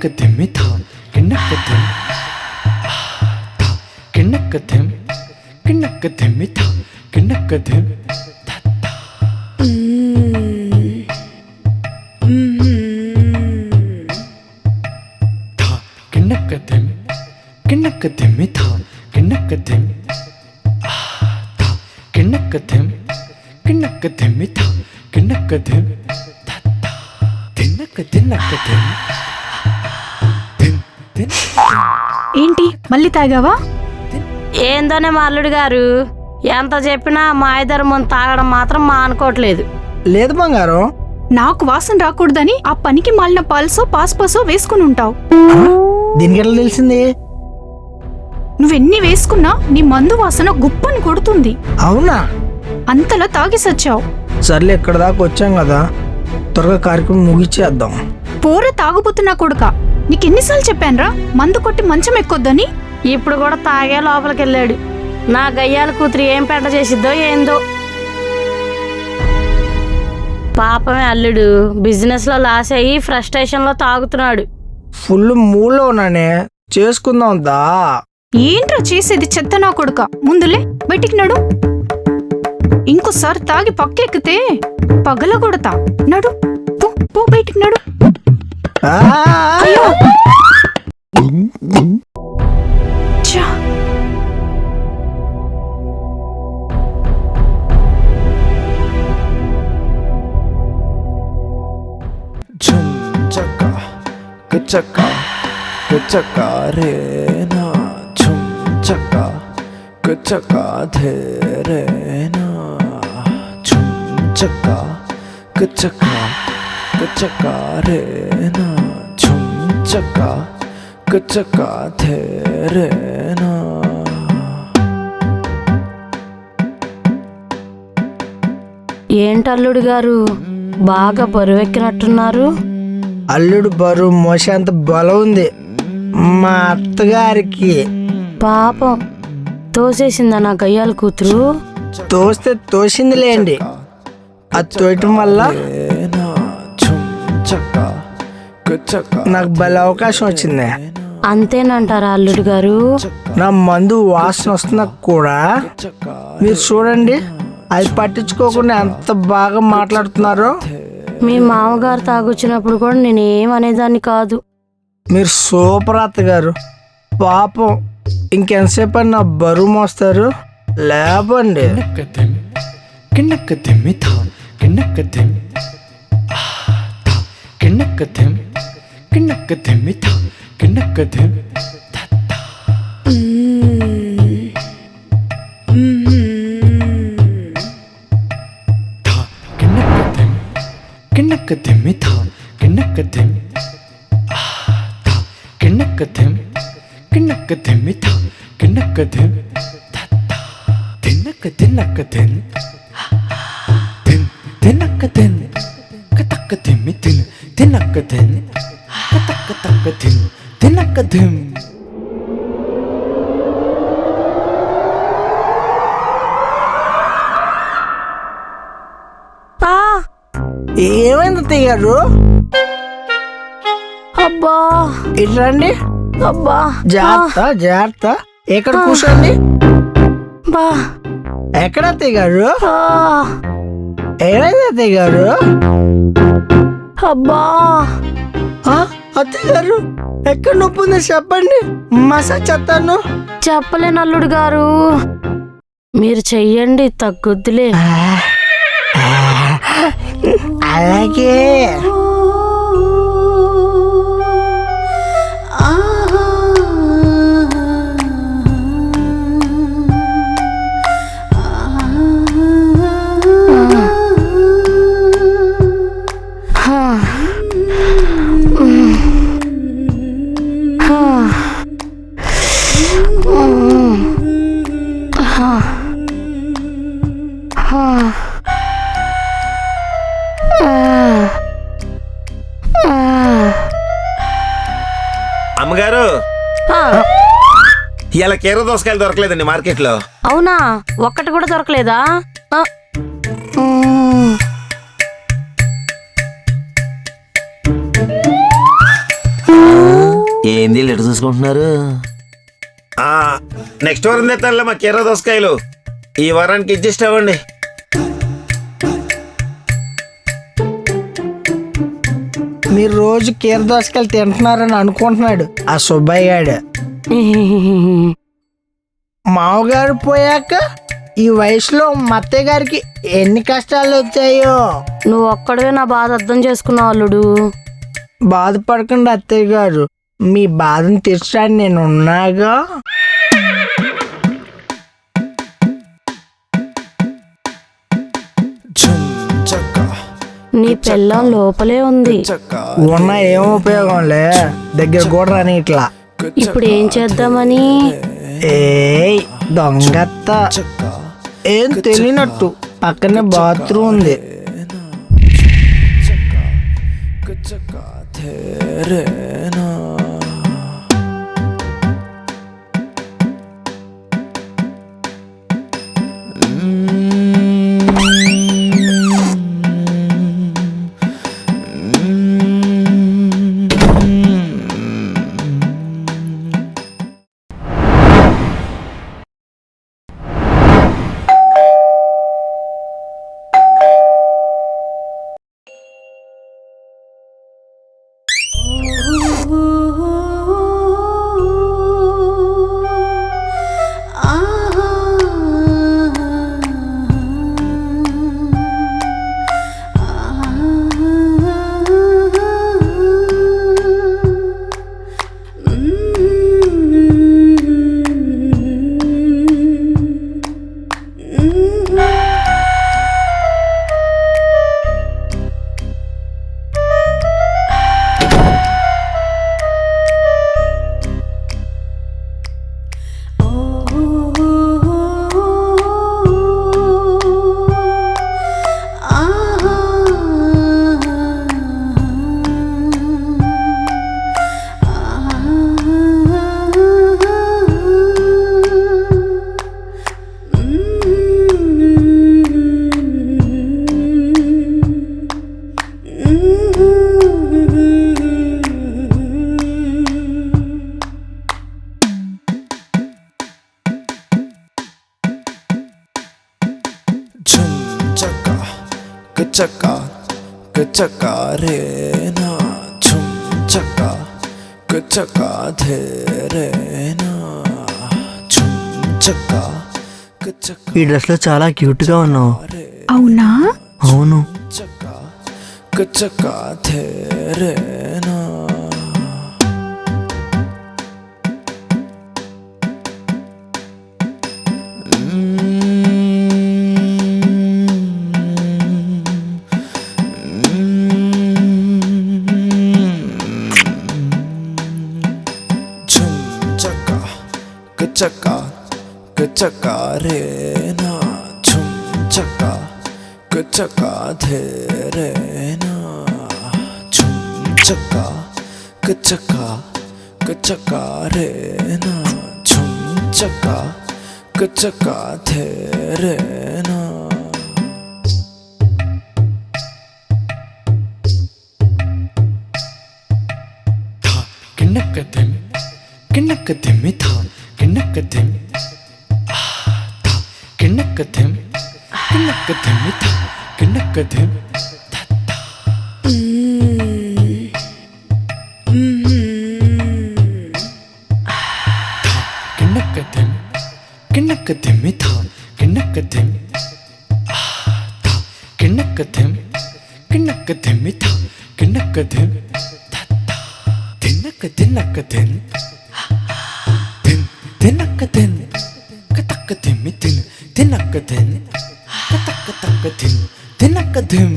కిన్నకదిమ్మి థా కిన్నకదిమ్ థా కిన్నకదిమ్ కిన్నకదిమ్మి థా కిన్నకదిమ్ థా థా థా కిన్నకదిమ్ కిన్నకదిమ్మి థా కిన్నకదిమ్ థా కిన్నకదిమ్ కిన్నకదిమ్మి థా కిన్నకదిమ్ థా థా తిన్నక తిన్నకదిమ్ ఏంటి మళ్ళీ తాగావా? ఏందోనే మా అల్లుడు గారు ఎంత చెప్పినా మాయధర్మం తాగడం మాత్రం మానుకోవట్లేదు. లేదు బంగారం, నాకు వాసన రాకూడదని ఆ పనికి మాలిన పాల్సో పాస్పసో వేసుకుని ఉంటావు. దీనికి ఎట్లా తెలిసింది? నువ్వెన్ని వేసుకున్నా నీ మందు వాసన గుప్పని కొడుతుంది. అవునా? అంతలా తాగి సచ్చావు. సర్లే, ఇక్కడ దాకా వచ్చాం కదా, త్వరగా కార్యక్రమం ముగిచ్చేద్దాం. పోర తాగుబోతున్నా కొడుక, నీకెన్నిసార్లు చెప్పానురా మందు కొట్టి మంచం ఎక్కొద్దని? ఇప్పుడు కూడా తాగే లోపలికెళ్ళాడు. నా గయ్యాల కూతురు ఏం పెంట చేసిద్దో ఏందో. పాపమే అల్లుడు బిజినెస్ లో లాస్ అయ్యి ఫ్రస్ట్రేషన్ లో తాగుతున్నాడు. ఫుల్ మూడ్లో ఉన్నానే, చేసుకుందాం దా. ఏంట్రా చేసేది చెత్త నా కొడుక, ముందులే బయటికి నడు. ఇంకోసారి తాగి పక్కెక్కితే పగల కొడతా. నడు పో పో, బయటికి నడు. ఆ! అయ్యో! ఛా! ఝుమ్ చక్క కచక్క కచక్క రే నా ఝుమ్ చక్క కచక్క ధే రే నా ఝుమ్ చక్క కచక్క కచక్క రే నా ఝుమ్ చక్క కచక్క ధే రే నా. ఏంటల్లుడు గారు బాగా బరువెక్కినట్టున్నారు. అల్లుడు బరువు మోసేంత బలం ఉంది మా అత్తగారికి. పాపం తోసేసిందా నా గయ్యాల కూతురు? తోస్తే తోసిందిలేండి, అది తోయటం వల్ల నాకు భలే అవకాశం వచ్చింది. అంతేనంటారా అల్లుడు గారు? నా మందు వాసన వస్తున్నా కూడా మీరు చూడండి, అది పట్టించుకోకుండా ఎంత బాగా మాట్లాడుతున్నారో. మీ మామగారు తాగొచ్చినప్పుడు కూడా నేనేమనేదాన్ని కాదు. మీరు సూపర్ అత్తగారు. పాపం ఇంకెంతసేపు అని నా బరువు మోస్తారు, లేపండి. కిన్నకదిమ్మి థా కిన్నకదిమ్ థా కిన్నకదిమ్ కిన్నకదిమ్మి థా కిన్నకదిమ్ థా థా థా కిన్నకదిమ్ కిన్నకదిమ్మి థా కిన్నకదిమ్ థా కిన్నకదిమ్ కిన్నకదిమ్మి థా కిన్నకదిమ్ థా థా తిన్నక తిన్నకదిమ్ తిన్నకదిమ్ కతకదిమ్మి తిన్ తిన్నకదిమ్ కతకతకదిమ్ తిన్నకదిమ్. ఏమైంది అత్తయ్య గారు? అబ్బా ఇటు రండి. అబ్బా జాగ్రత్త జాగ్రత్త. ఎక్కడ కూర్చోండి. బా ఎక్కడ అత్తయ్య గారు? ఆ, ఏమైంది అత్తయ్య గారు? అబ్బా ఆ, అత్తయ్య గారు ఎక్కడ నొప్పి ఉందో చెప్పండి, మసాజ్ చేస్తాను. చెప్పలేను అల్లుడు గారు, మీరు చెయ్యండి తగ్గుద్దులే. అలాగే. అమ్మగారు, ఇలా కీర దోసకాయలు దొరకలేదండి మార్కెట్లో. అవునా? ఒక్కటి కూడా దొరకలేదా? ఆ, ఏంది లెటర్ చూసుకుంటున్నారు? నెక్స్ట్ వారం తెస్తానులే మా కీర దోసకాయలు. ఈ వారానికి అడ్జస్ట్ అవ్వండి. మీరు రోజు కీర దోసకాయలు తింటున్నారని అనుకుంటున్నాడు ఆ సుబ్బయ్య గాడు. మామగారు పోయాక ఈ వయసులో మా అత్తయ్య గారికి ఎన్ని కష్టాలు వచ్చాయో. నువ్వు ఒక్కడవే నా బాధ అర్థం చేసుకున్నావు అల్లుడు. బాధపడకండి అత్తయ్య గారు, మీ బాధను తీర్చడానికి నేను ఉన్నాగా. నీ పిల్లం లోపలే ఉంది. ఉన్న ఏం ఉపయోగంలే, దగ్గర కూడా రాని ఇట్లా. ఇప్పుడు ఏం చేద్దామని? ఏయ్ దొంగత్త, ఏం తెలియనట్టు పక్కనే బాత్రూమ్ ఉంది. చక్కా చక్కా రే నా ఝుమ్ చక్కా చక్కా ధే రే నా ఝుమ్ చక్కా చక్కా ఈ డ్రెస్ లో చాలా క్యూట్ గా ఉన్నావు. అవునా? అవును. చక్కా చక్కా ధే రే నా చక్కా చక్కా రే నా ఝుమ్ చక్కా చక్కా ధే రే నా ఝుమ్ చక్కా చక్కా చక్కా రే నా ఝుమ్ చక్కా చక్కా ధే రే నా కిన్నక్కదెం కిన్నక్కదెమ్మి థా కిన్నక్కదెం థా కిన్నక్కదెం కిన్నక్కదెమ్మి థా కిన్నక్కదెం థా కిన్నక్కదెం కిన్నక్కదెమ్మి థా కిన్నక్కదెం థా కిన్నక్కదెం కిన్నక్కదెమ్మి థా కిన్నక్కదెం తిన్నక్కదెం తిన్నక్కదెం కతక్కదెమ్మి తిన్నక్కదెం కతక్కదెం తిన్నక్కదెం.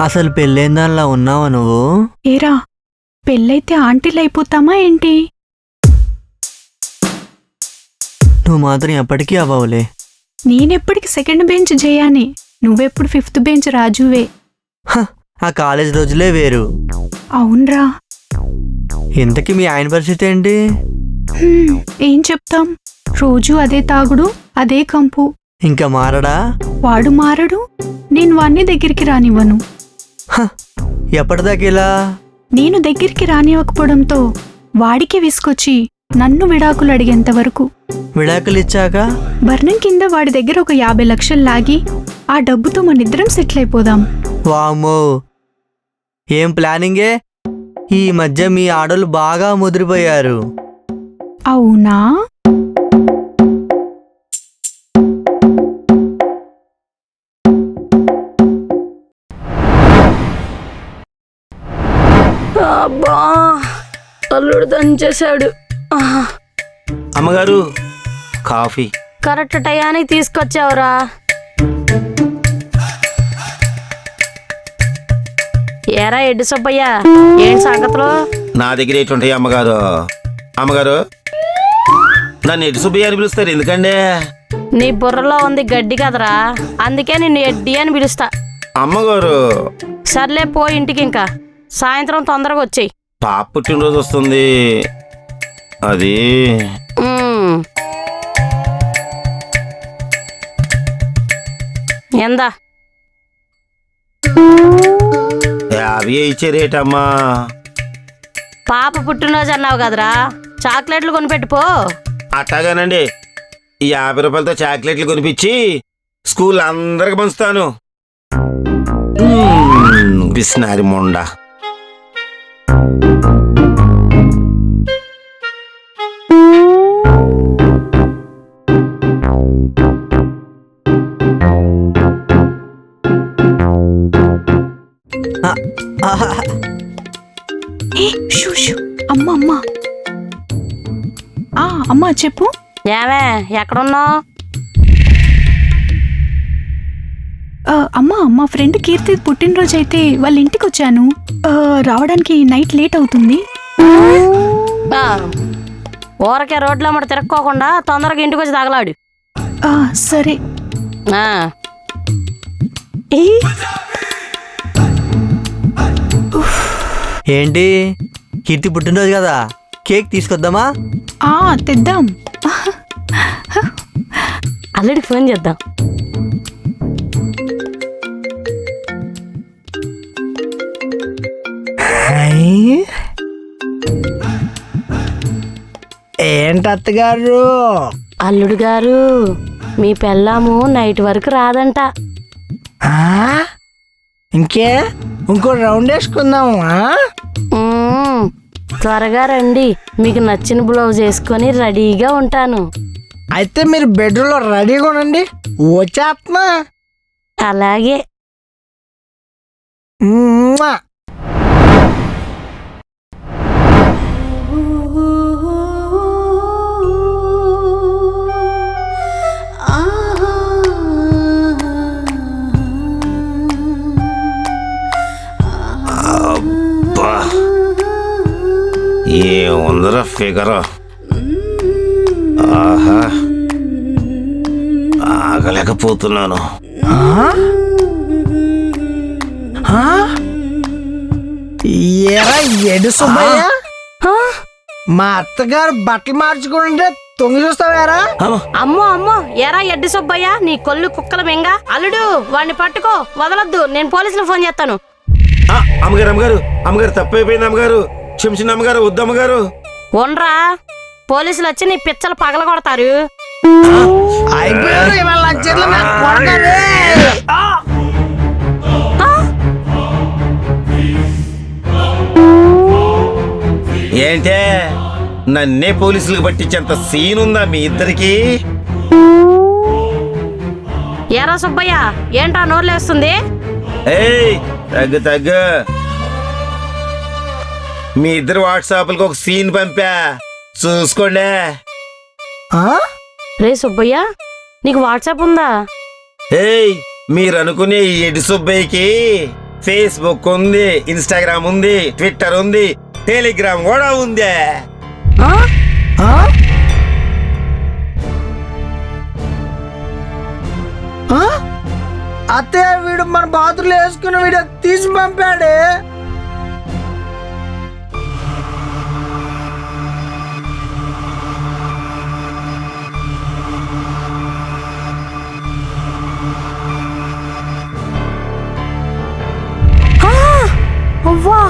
అసలు పెళ్ళైన దానిలా ఉన్నావా నువ్వు? ఏరా పెళ్ళైతే ఆంటీలు అయిపోతామా ఏంటి? నువ్వు మాత్రం ఎప్పటికీ అవ్వవులే. నేనెప్పటికి సెకండ్ బెంచ్ జయాని, నువ్వెప్పుడు ఫిఫ్త్ బెంచ్ రాజువే. హ, ఆ కాలేజ్ రోజులే వేరు. అవునరా. ఇంతకీ మీ ఆయన పరిస్థితి ఏంటి? ఏం చెప్తాం, రోజు అదే తాగుడు అదే కంపు. ఇంకా మారడా? వాడు మారడు, నేను వాణ్ణి దగ్గరికి రానివ్వను. హ, ఎప్పటిదాకా ఇలా? నేను దగ్గరికి రానివ్వకపోవడంతో వాడికి విసుకొచ్చి నన్ను విడాకులు అడిగేంత వరకు. విడాకులు ఇచ్చాక బర్ణం కింద వాడి దగ్గర ఒక 50 లక్షలు లాగి ఆ డబ్బుతో మనిద్దరం సెటిల్ అయిపోదాం. వామ్మో, ఏం ప్లానింగే! ఈ మధ్య మీ ఆడోళ్ళు బాగా ముదిరిపోయారు. అవునా? అబ్బా అల్లుడు దంచేశాడు. అమ్మగారు కాఫీ. కరెక్ట్ టయానికి తీసుకొచ్చావురా. ఏరా ఎడ్డి సుబ్బయ్య, ఏం సంగతులు? నా దగ్గర ఎట్లుంటాయి అమ్మగారు? అమ్మగారు నన్ను ఎడ్డి సుబ్బయ్య అని పిలుస్తారు ఎందుకండి? నీ బుర్రలో ఉంది గడ్డి కదరా, అందుకే నిన్ను ఎడ్డి అని పిలుస్తా. అమ్మగారు సర్లే పో ఇంటికి, ఇంకా సాయంత్రం తొందరగా వచ్చేయి. పాప పుట్టినరోజు వస్తుంది. అది ఎందా 50 ఇచ్చారేటమ్మా? పాప పుట్టినరోజు అన్నావు కదరా, చాక్లెట్లు కొనిపెట్టుపో. అట్టాగానండి, ఈ 50 రూపాయలతో చాక్లెట్లు కొనిపించి స్కూల్ అందరికి పంచుతాను. బిస్నారి మొండా. ఏ, షూ షూ. అమ్మా అమ్మా. అమ్మా చెప్పు. ఏమే ఎక్కడున్నావు? అమ్మా, మా ఫ్రెండ్ కీర్తి పుట్టినరోజు అయితే వాళ్ళ ఇంటికి వచ్చాను. రావడానికి నైట్ లేట్ అవుతుంది. ఊరకే రోడ్ల అమ్మట తిరక్కోకుండా తొందరగా ఇంటికి వచ్చి తగలాడు. సరే. ఏంటి, కీర్తి పుట్టినరోజు కదా, కేక్ తీసుకొద్దామా? తెద్దాం. అల్లుడికి ఫోన్ చేద్దాం. ఏంటి అత్తగారు? అల్లుడు గారు, మీ పెళ్ళాము నైట్ వరకు రాదంట. ఇంకే ఇంకో రౌండ్ వేసుకుందాము. త్వరగా రండి, మీకు నచ్చిన బ్లౌజ్ వేసుకొని రెడీగా ఉంటాను. అయితే మీరు బెడ్రూమ్లో రెడీగా ఉండండి, వచ్చేస్తున్నా. అలాగే. ఏముందరా ఫిగర్! ఆహా, ఆగలేకపోతున్నాను. ఏరా ఎడు సుబ్బయ్య, మా అత్తగారు బట్టలు మార్చుకుంటే తొంగి చూస్తావారా? అమ్మో అమ్మో, ఎరా ఎడ్డి సుబ్బయ్య, నీ కొల్లు కుక్కల మెంగ. అల్లుడు వాడిని పట్టుకో, వదలొద్దు, నేను పోలీసులకు ఫోన్ చేస్తాను. అమ్మగారు అమ్మగారు అమ్మగారు తప్పైపోయింది అమ్మగారు, క్షమించిన అమ్మగారు. వద్దు అమ్మగారు. ఉండరా, పోలీసులు వచ్చి నీ పిచ్చలు పగల కొడతారు. అయిపోయారు ఇవాళ లక్షలు నాకు కొడతారే. ఏంటే, నన్నే పోలీసులకు పట్టించేంత సీన్ ఉందా మీ ఇద్దరికి? ఎరా సుబ్బయ్య, ఏంట్రా నోర్లేస్తుంది? ఏయ్ తగ్గు తగ్గు. మీ ఇద్దరు వాట్సాప్లకు ఒక సీన్ పంపా, చూసుకోండి. రే సుబ్బయ్య, నీకు వాట్సాప్ ఉందా? ఏయ్, మీరు అనుకునే ఈ ఎడి సుబ్బయ్యకి ఫేస్బుక్ ఉంది, ఇన్స్టాగ్రామ్ ఉంది, ట్విట్టర్ ఉంది, టెలిగ్రామ్ కూడా ఉంది. ఆ? ఆ? ఆ? అత్తయ్య వీడు మన బాత్రూంలో వేసుకున్న వీడియో తీసి పంపాడే. అవ్వా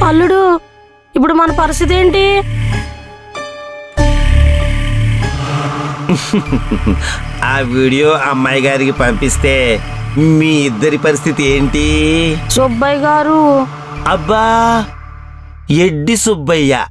అల్లుడు, ఇప్పుడు మన పరిస్థితి ఏంటి? ఆ వీడియో అమ్మాయి గారికి పంపిస్తే మీ ఇద్దరి పరిస్థితి ఏంటి? సుబ్బయ్య గారు అబ్బా, ఎడ్డి సుబ్బయ్య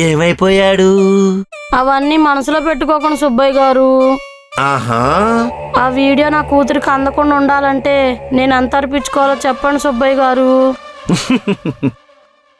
ఏమైపోయాడు? అవన్నీ మనసులో పెట్టుకోకుండా సుబ్బయ్య గారు. ఆహా, ఆ వీడియో నా కూతురికి అందకుండా ఉండాలంటే నేను ఎంత అర్పించుకోవాలో చెప్పండి సుబ్బయ్య గారు.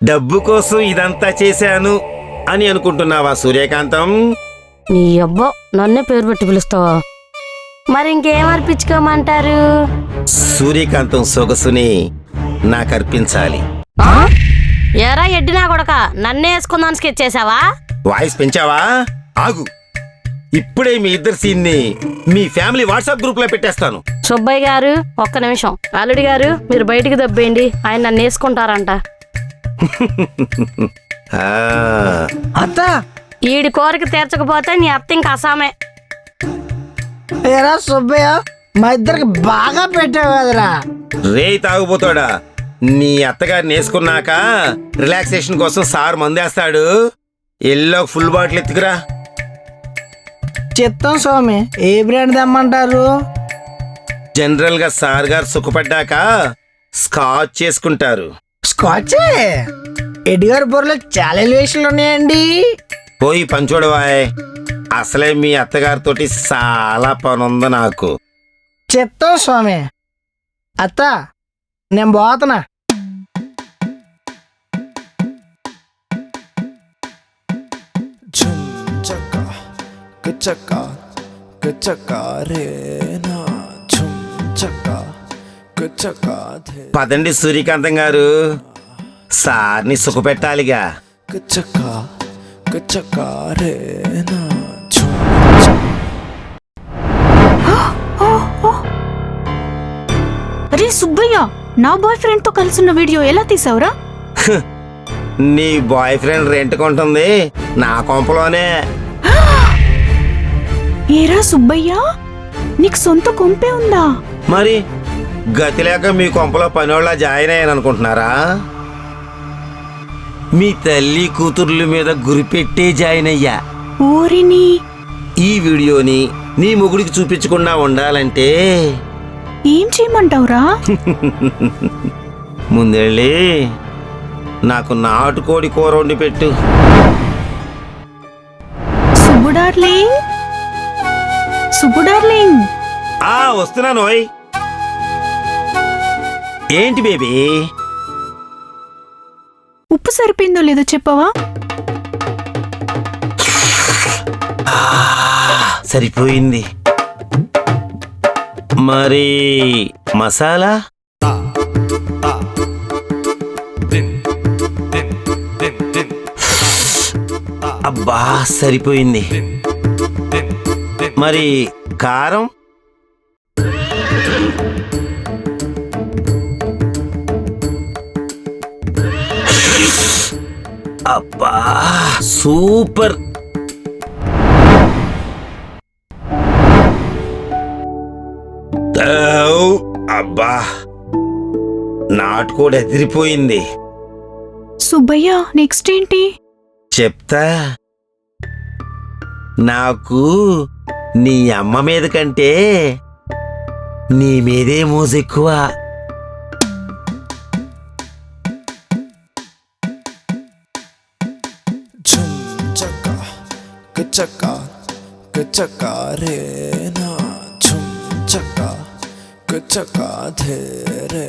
డబ్బు కోసం ఇదంతా చేశాను అని అనుకుంటున్నావా సూర్యకాంతం? నీ అబ్బా, నన్నే పేరు పెట్టి పిలుస్తావా? మరి ఇంకేం అర్పించుకోమంటారు? సూర్యకాంతం సొగసుని నాకు అర్పించాలి. ఆ? ఎరా ఎడ్డినా కొడక, నన్నే వేసుకుందాని స్కెచ్ చేసావా? వాయిస్ పెంచావా? ఆగు, ఇప్పుడే మీ ఇద్దరు సీన్ని మీ ఫ్యామిలీ వాట్సాప్ గ్రూప్ లో పెట్టేస్తాను. సుబ్బయ్య గారు ఒక్క నిమిషం. అల్లుడి గారు మీరు బయటికి దబ్బేయండి, ఆయన నన్ను వేసుకుంటారంట. ఆ, అత్త ఈడి కోరిక తీర్చకపోతే నీ అత్త ఇంకా అసామే. ఏరా సుబ్బయ్య, మా ఇద్దరికి బాగా పెట్టావు కదరా. రే తాగుపోతాడా, నీ అత్తగారిని వేసుకున్నాక రిలాక్సేషన్ కోసం సార్ మందేస్తాడు. ఎల్లో ఫుల్ బాటిల్ ఎత్తుకురా. చిత్తం స్వామి, ఏ బ్రాండ్ తెమ్మంటారు? జనరల్ గా సార్ గారు సుఖపడ్డాక స్కాచ్ చేసుకుంటారు. స్కాచ్ ఎడ్గారు బొర్రలో చాలా ఎలివేషన్లు ఉన్నాయండి. పోయి పంచోడవాయ్, అసలే మీ అత్తగారితోటి చాలా పనుంది నాకు. చిత్తం స్వామి. అత్త నేను పోతున్నా. झुम चका कचका कचका रे ना झुम चका कचका ధే పదండి సూర్యకాంతం గారు, సార్ని సుఖపెట్టాలిగా. కచకా కచకా రే నా झुम అరే సుబ్బయ్య, నా బాయ్ ఫ్రెండ్ తో కలిసి ఉన్న వీడియో ఎలా తీసావురా? నీ బాయ్ ఫ్రెండ్ రెంట్ కొంటుంది నా కొంపలోనే. ఏరా సుబ్బయ్య, నీకు సొంత కొంపే ఉందా? మరి గతి లేక మీ కొంపలో పనివాళ్ళ జాయిన్ అయ్యాను అనుకుంటున్నారా? మీ తల్లి కూతుర్ల మీద గురిపెట్టే జాయిన్ అయ్యా. ఊరిని ఈ వీడియోని నీ మొగుడికి చూపించకుండా ఉండాలంటే ఏం చేయమంటావురా? ముందెళ్ళి నాకు నాటుకోడి కూర వండి పెట్టు. Subbu darling, Subbu darling. వస్తున్నాను. ఓయ్ ఏంటి బేబీ? ఉప్పు సరిపోయిందో లేదో చెప్పవా? సరిపోయింది. మరి మసాలా? అబ్బా సరిపోయింది. మరి కారం? అబ్బా సూపర్. అబ్బా నాటుకోడి ఎదిరిపోయింది. సుబ్బయ్య, నెక్స్ట్ ఏంటి? చెప్తా. నాకు నీ అమ్మ మీద కంటే నీ మీదే మోజు ఎక్కువ. झुम चका कचका कचका रे ना झुम चका कचका ధే రే